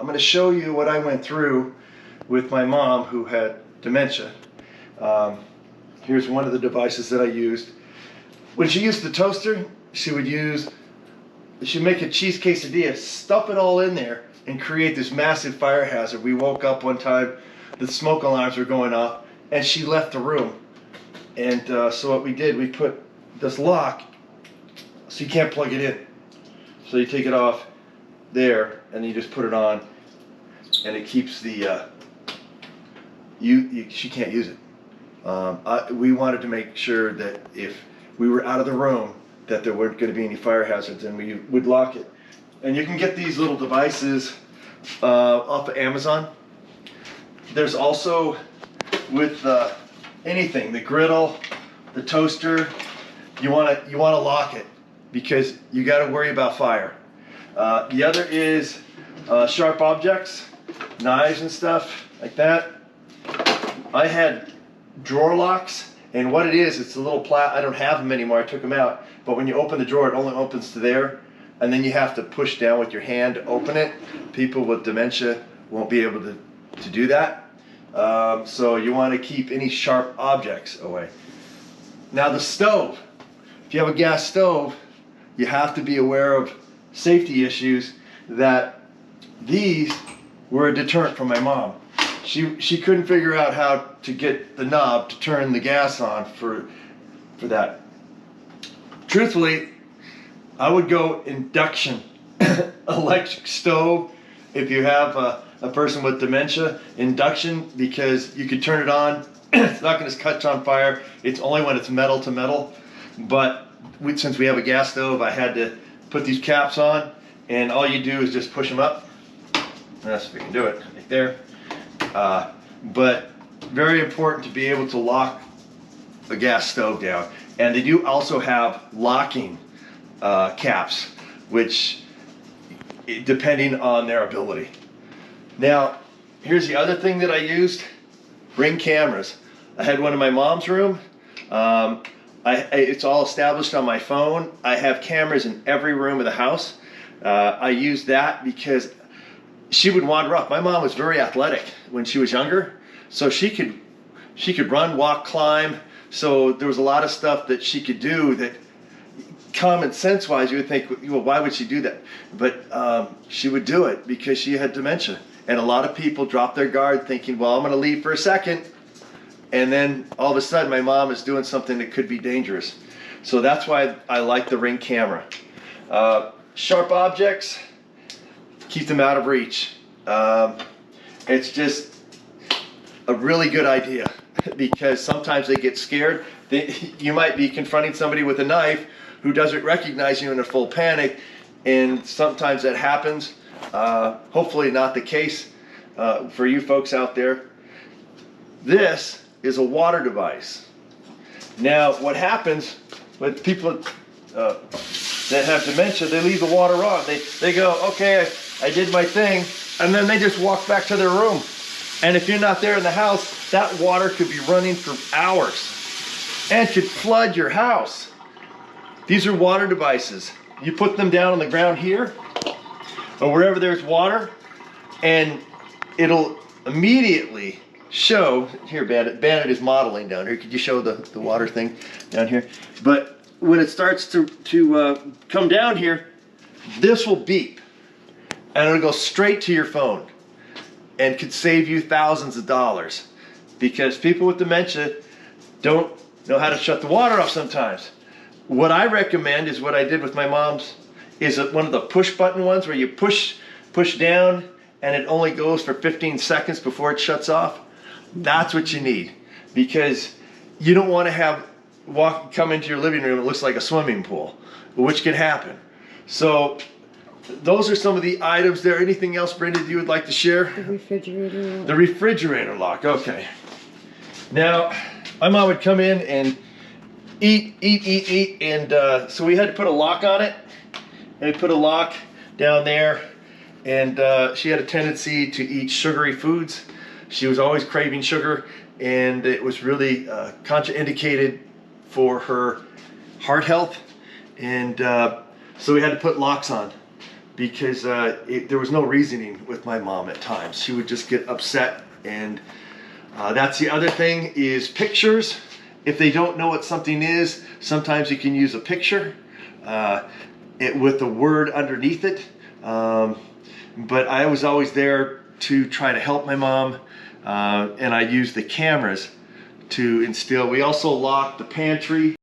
I'm going to show you what I went through with my mom who had dementia. Here's one of the devices that I used. When she used the toaster, she'd make a cheese quesadilla, stuff it all in there, and create this massive fire hazard. We woke up one time, the smoke alarms were going off, and she left the room. And so what we did, we put this lock, so you can't plug it in. So you take it off there, and you just put it on, and it keeps the, she can't use it. We wanted to make sure that if we were out of the room, that there weren't going to be any fire hazards, and we would lock it. And you can get these little devices off of Amazon. There's also with anything, the griddle, the toaster, you want to lock it because you got to worry about fire. The other is sharp objects, knives and stuff like that. I had drawer locks, and what it is, it's a little I don't have them anymore, I took them out, but when you open the drawer, it only opens to there, and then you have to push down with your hand to open it. People with dementia won't be able to do that. So you want to keep any sharp objects away. Now the stove, if you have a gas stove, you have to be aware of safety issues. That these were a deterrent for my mom. She couldn't figure out how to get the knob to turn the gas on for that. Truthfully, I would go induction electric stove if you have a person with dementia. Induction, because you could turn it on. It's not going to catch on fire. It's only when it's metal to metal. But since we have a gas stove, I had to put these caps on, and all you do is just push them up. That's if we can do it right there. But very important to be able to lock a gas stove down. And they do also have locking caps, which depending on their ability. Now, here's the other thing that I used, Ring cameras. I had one in my mom's room. It's all established on my phone. I have cameras in every room of the house. I used that because she would wander off. My mom was very athletic when she was younger, so she could run, walk, climb. So there was a lot of stuff that she could do that, common sense wise, you would think, well, why would she do that? But she would do it because she had dementia. And a lot of people drop their guard thinking, well, I'm going to leave for a second. And then all of a sudden my mom is doing something that could be dangerous. So that's why I like the Ring camera. Sharp objects, keep them out of reach. It's just a really good idea because sometimes they get scared. You might be confronting somebody with a knife who doesn't recognize you in a full panic, and sometimes that happens. Hopefully not the case for you folks out there. This is a water device. Now what happens with people that have dementia, they leave the water on. They go, okay, I did my thing, and then they just walk back to their room. And if you're not there in the house, that water could be running for hours and could flood your house. These are water devices. You put them down on the ground here or wherever there's water, and it'll immediately show, here Bandit is modeling down here. Could you show the water thing down here? But when it starts to come down here, this will beep and it'll go straight to your phone and could save you thousands of dollars because people with dementia don't know how to shut the water off sometimes. What I recommend is what I did with my mom's, is one of the push button ones where you push down and it only goes for 15 seconds before it shuts off. That's what you need, because you don't want to come into your living room, it looks like a swimming pool, which can happen. So those are some of the items there. Anything else, Brenda, you would like to share? The refrigerator lock. The refrigerator lock, okay. Now, my mom would come in and eat, and so we had to put a lock on it. And we put a lock down there, and she had a tendency to eat sugary foods. She was always craving sugar, and it was really contraindicated for her heart health, and so we had to put locks on. because there was no reasoning with my mom at times. She would just get upset, and that's the other thing is pictures. If they don't know what something is, sometimes you can use a picture with a word underneath it. But I was always there to try to help my mom, and I used the cameras to instill. We also locked the pantry.